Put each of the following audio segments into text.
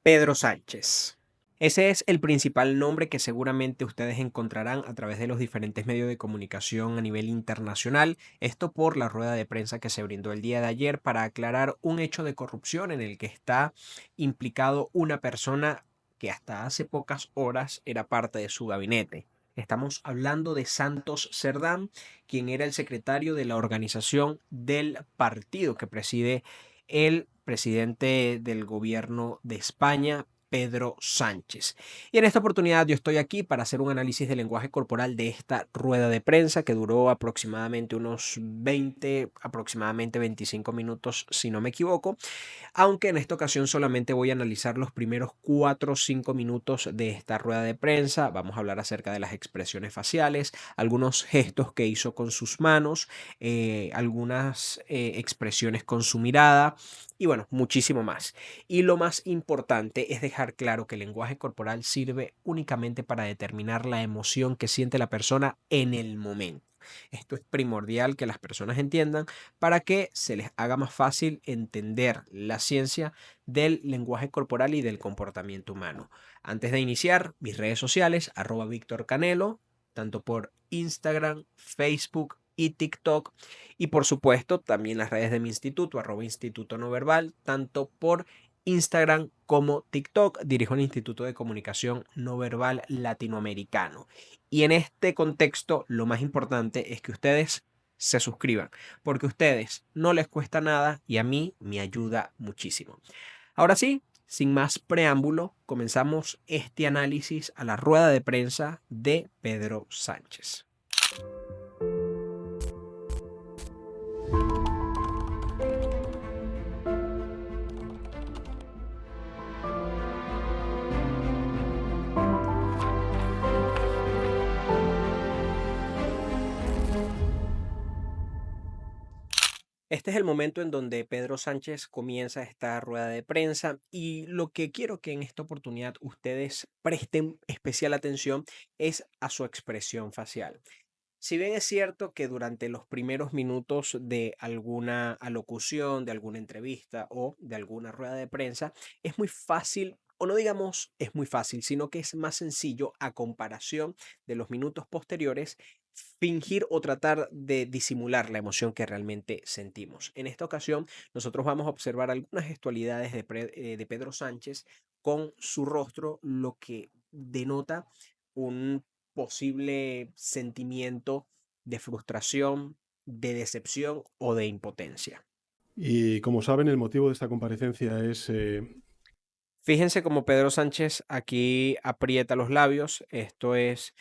Pedro Sánchez. Ese es el principal nombre que seguramente ustedes encontrarán a través de los diferentes medios de comunicación a nivel internacional. Esto por la rueda de prensa que se brindó el día de ayer para aclarar un hecho de corrupción en el que está implicado una persona que hasta hace pocas horas era parte de su gabinete. Estamos hablando de Santos Cerdán, quien era el secretario de la organización del partido que preside el presidente del gobierno de España, Pedro Sánchez. Y en esta oportunidad yo estoy aquí para hacer un análisis del lenguaje corporal de esta rueda de prensa que duró aproximadamente unos 20, aproximadamente 25 minutos, si no me equivoco, aunque en esta ocasión solamente voy a analizar los primeros 4 o 5 minutos de esta rueda de prensa. Vamos a hablar acerca de las expresiones faciales, algunos gestos que hizo con sus manos, algunas expresiones con su mirada y bueno, muchísimo más. Y lo más importante es dejar claro que el lenguaje corporal sirve únicamente para determinar la emoción que siente la persona en el momento. Esto es primordial que las personas entiendan para que se les haga más fácil entender la ciencia del lenguaje corporal y del comportamiento humano. Antes de iniciar, mis redes sociales, @Víctor Canelo, tanto por Instagram, Facebook y TikTok. Y por supuesto, también las redes de mi instituto, @Instituto No Verbal, tanto por Instagram como TikTok. Dirijo el Instituto de Comunicación No Verbal Latinoamericano. Y en este contexto, lo más importante es que ustedes se suscriban, porque a ustedes no les cuesta nada y a mí me ayuda muchísimo. Ahora sí, sin más preámbulo, comenzamos este análisis a la rueda de prensa de Pedro Sánchez. Este es el momento en donde Pedro Sánchez comienza esta rueda de prensa y lo que quiero que en esta oportunidad ustedes presten especial atención es a su expresión facial. Si bien es cierto que durante los primeros minutos de alguna alocución, de alguna entrevista o de alguna rueda de prensa, es muy fácil, o no digamos es muy fácil, sino que es más sencillo a comparación de los minutos posteriores, fingir o tratar de disimular la emoción que realmente sentimos. En esta ocasión, nosotros vamos a observar algunas gestualidades de Pedro Sánchez con su rostro, lo que denota un posible sentimiento de frustración, de decepción o de impotencia. Y como saben, el motivo de esta comparecencia es Fíjense cómo Pedro Sánchez aquí aprieta los labios. Esto es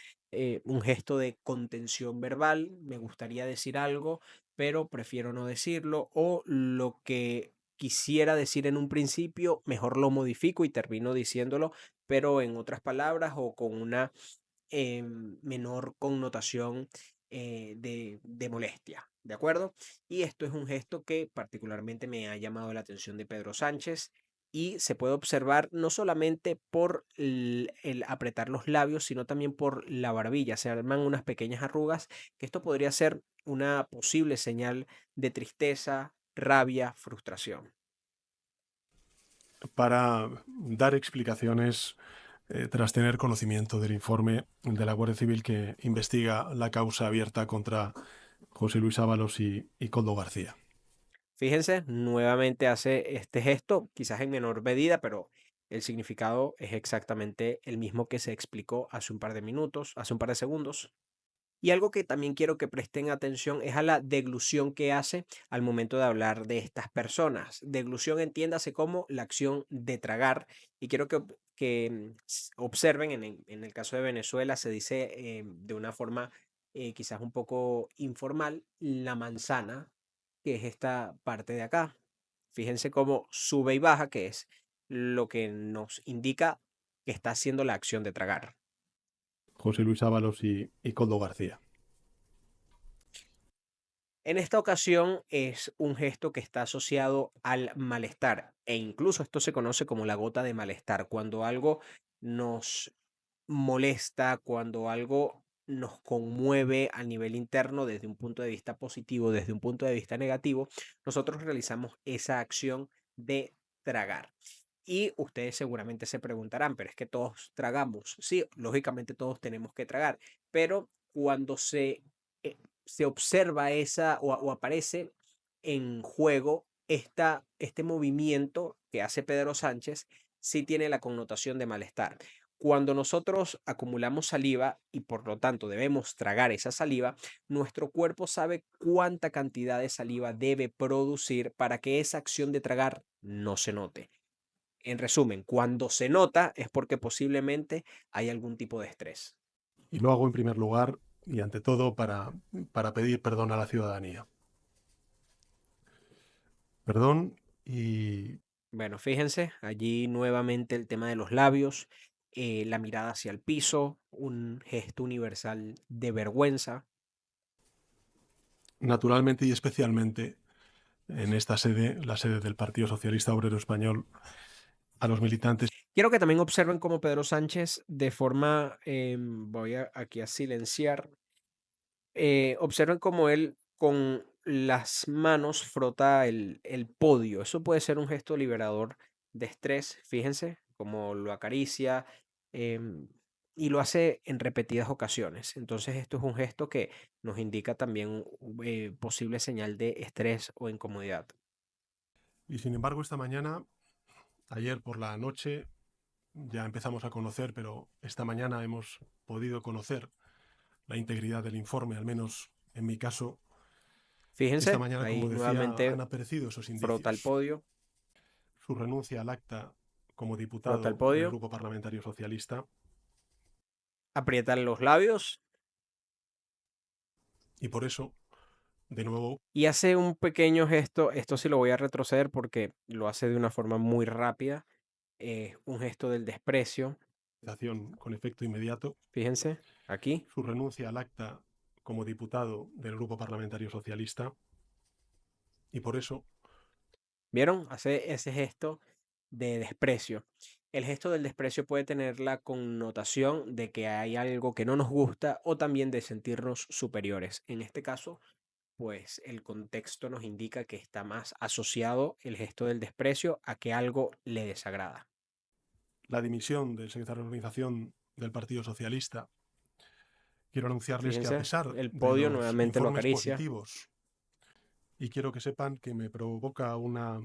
un gesto de contención verbal. Me gustaría decir algo, pero prefiero no decirlo. O lo que quisiera decir en un principio, mejor lo modifico y termino diciéndolo, pero en otras palabras o con una menor connotación de molestia, ¿de acuerdo? Y esto es un gesto que particularmente me ha llamado la atención de Pedro Sánchez y se puede observar no solamente por el apretar los labios, sino también por la barbilla. Se arman unas pequeñas arrugas, que esto podría ser una posible señal de tristeza, rabia, frustración. para dar explicaciones tras tener conocimiento del informe de la Guardia Civil que investiga la causa abierta contra José Luis Ábalos y Coldo García. Fíjense, nuevamente hace este gesto, quizás en menor medida, pero el significado es exactamente el mismo que se explicó hace un par de minutos, hace un par de segundos. Y algo que también quiero que presten atención es a la deglución que hace al momento de hablar de estas personas. Deglución entiéndase como la acción de tragar. Y quiero que observen, en el caso de Venezuela se dice de una forma quizás un poco informal, la manzana, que es esta parte de acá. Fíjense cómo sube y baja, que es lo que nos indica que está haciendo la acción de tragar. José Luis Ábalos y Coldo García. En esta ocasión es un gesto que está asociado al malestar e incluso esto se conoce como la gota de malestar, cuando algo nos molesta, cuando algo nos conmueve a nivel interno desde un punto de vista positivo, desde un punto de vista negativo, nosotros realizamos esa acción de tragar. Y ustedes seguramente se preguntarán, pero es que todos tragamos. Sí, lógicamente todos tenemos que tragar, pero cuando se observa esa o aparece en juego este movimiento que hace Pedro Sánchez, sí tiene la connotación de malestar. Cuando nosotros acumulamos saliva y por lo tanto debemos tragar esa saliva, nuestro cuerpo sabe cuánta cantidad de saliva debe producir para que esa acción de tragar no se note. En resumen, cuando se nota es porque posiblemente hay algún tipo de estrés. Y lo hago en primer lugar y ante todo para pedir perdón a la ciudadanía. Perdón y Bueno, fíjense, allí nuevamente el tema de los labios, la mirada hacia el piso, un gesto universal de vergüenza. naturalmente y especialmente en esta sede, la sede del Partido Socialista Obrero Español, a los militantes. Quiero que también observen cómo Pedro Sánchez de forma, voy aquí a silenciar, observen cómo él con las manos frota el podio. Eso puede ser un gesto liberador de estrés, fíjense, cómo lo acaricia em, y lo hace en repetidas ocasiones. Entonces esto es un gesto que nos indica también posible señal de estrés o incomodidad. Y sin embargo, esta mañana, ayer por la noche, ya empezamos a conocer, pero esta mañana hemos podido conocer la integridad del informe, al menos en mi caso. Esta Fíjense, mañana, como ahí decía, nuevamente han aparecido esos frota el indicios. podio, Su renuncia al acta como frota el diputado del podio, Grupo Parlamentario Socialista aprieta los labios y por eso, de nuevo, y hace un pequeño gesto. Esto sí lo voy a retroceder porque lo hace de una forma muy rápida. Un gesto del desprecio. con efecto inmediato, Fíjense, aquí. su renuncia al acta como diputado del Grupo Parlamentario Socialista y por eso, ¿Vieron? Hace ese gesto de desprecio. El gesto del desprecio puede tener la connotación de que hay algo que no nos gusta o también de sentirnos superiores. En este caso, pues el contexto nos indica que está más asociado el gesto del desprecio a que algo le desagrada. la dimisión del secretario de Organización del Partido Socialista, quiero anunciarles que a Fíjense, pesar el de podio los nuevamente lo informes acaricia. positivos, y quiero que sepan que me provoca una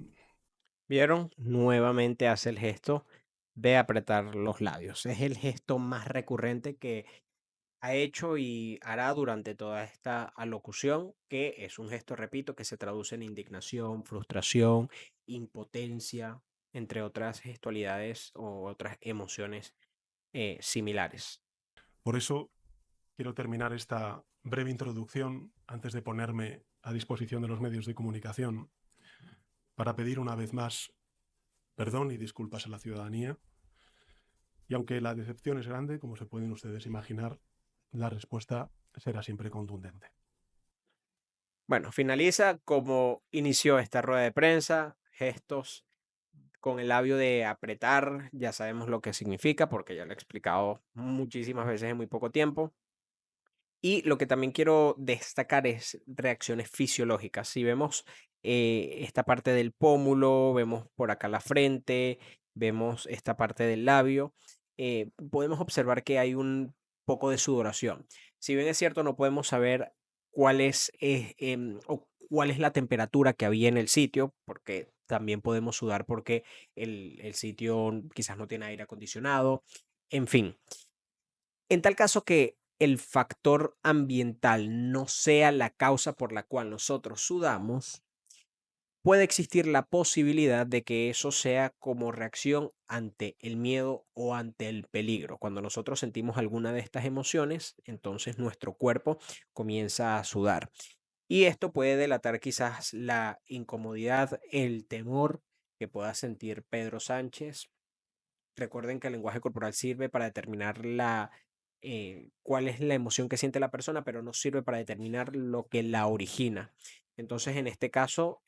¿Vieron? Nuevamente hace el gesto de apretar los labios. Es el gesto más recurrente que ha hecho y hará durante toda esta alocución, que es un gesto, repito, que se traduce en indignación, frustración, impotencia, entre otras gestualidades o otras emociones similares. Por eso quiero terminar esta breve introducción antes de ponerme a disposición de los medios de comunicación para pedir una vez más perdón y disculpas a la ciudadanía. Y aunque la decepción es grande, como se pueden ustedes imaginar, la respuesta será siempre contundente. Bueno, finaliza como inició esta rueda de prensa, gestos con el labio de apretar, ya sabemos lo que significa porque ya lo he explicado muchísimas veces en muy poco tiempo. Y lo que también quiero destacar es reacciones fisiológicas. Si vemos esta parte del pómulo, vemos por acá la frente, vemos esta parte del labio, podemos observar que hay un poco de sudoración. Si bien es cierto, no podemos saber o cuál es la temperatura que había en el sitio, porque también podemos sudar porque el sitio quizás no tiene aire acondicionado. En fin, en tal caso que el factor ambiental no sea la causa por la cual nosotros sudamos, puede existir la posibilidad de que eso sea como reacción ante el miedo o ante el peligro. Cuando nosotros sentimos alguna de estas emociones, entonces nuestro cuerpo comienza a sudar. Y esto puede delatar quizás la incomodidad, el temor que pueda sentir Pedro Sánchez. Recuerden que el lenguaje corporal sirve para determinar cuál es la emoción que siente la persona, pero no sirve para determinar lo que la origina. Entonces, en este caso,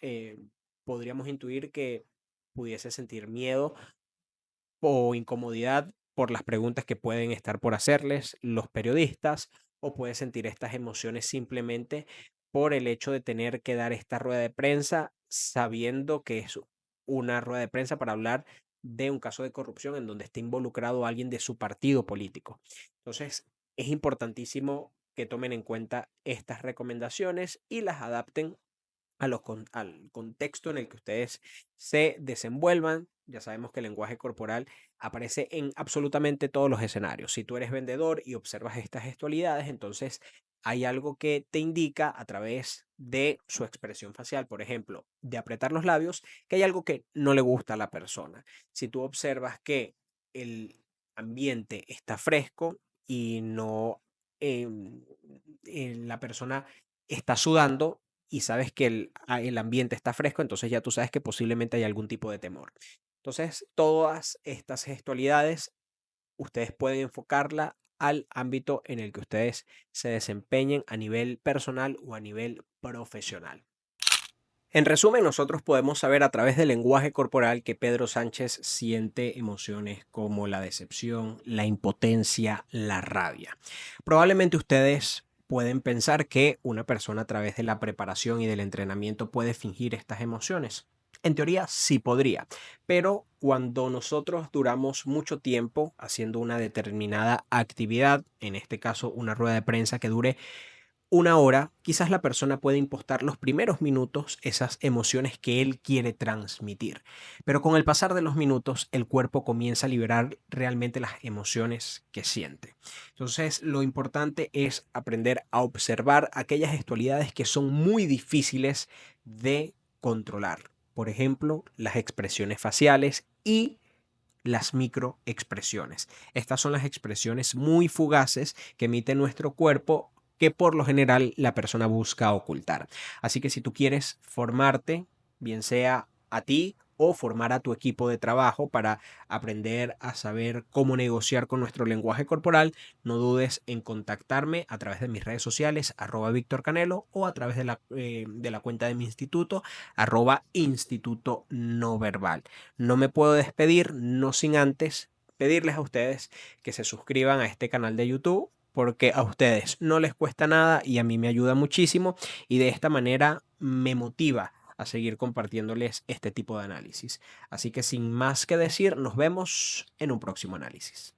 podríamos intuir que pudiese sentir miedo o incomodidad por las preguntas que pueden estar por hacerles los periodistas, o puede sentir estas emociones simplemente por el hecho de tener que dar esta rueda de prensa sabiendo que es una rueda de prensa para hablar de un caso de corrupción en donde esté involucrado alguien de su partido político. Entonces, es importantísimo que tomen en cuenta estas recomendaciones y las adapten al contexto en el que ustedes se desenvuelvan. Ya sabemos que el lenguaje corporal aparece en absolutamente todos los escenarios. Si tú eres vendedor y observas estas gestualidades, entonces hay algo que te indica a través de su expresión facial, por ejemplo, de apretar los labios, que hay algo que no le gusta a la persona. Si tú observas que el ambiente está fresco y no la persona está sudando, y sabes que el ambiente está fresco, entonces ya tú sabes que posiblemente hay algún tipo de temor. Entonces, todas estas gestualidades, ustedes pueden enfocarla al ámbito en el que ustedes se desempeñen a nivel personal o a nivel profesional. En resumen, nosotros podemos saber a través del lenguaje corporal que Pedro Sánchez siente emociones como la decepción, la impotencia, la rabia. Probablemente ustedes pueden pensar que una persona a través de la preparación y del entrenamiento puede fingir estas emociones. En teoría sí podría, pero cuando nosotros duramos mucho tiempo haciendo una determinada actividad, en este caso una rueda de prensa que dure una hora, quizás la persona puede impostar los primeros minutos esas emociones que él quiere transmitir. Pero con el pasar de los minutos, el cuerpo comienza a liberar realmente las emociones que siente. Entonces, lo importante es aprender a observar aquellas gestualidades que son muy difíciles de controlar. Por ejemplo, las expresiones faciales y las microexpresiones. Estas son las expresiones muy fugaces que emite nuestro cuerpo, que por lo general la persona busca ocultar. Así que si tú quieres formarte, bien sea a ti o formar a tu equipo de trabajo para aprender a saber cómo negociar con nuestro lenguaje corporal, no dudes en contactarme a través de mis redes sociales, @Víctor Canelo, o a través de la cuenta de mi instituto, @Instituto No Verbal. No me puedo despedir, no sin antes pedirles a ustedes que se suscriban a este canal de YouTube, porque a ustedes no les cuesta nada y a mí me ayuda muchísimo, y de esta manera me motiva a seguir compartiéndoles este tipo de análisis. Así que sin más que decir, nos vemos en un próximo análisis.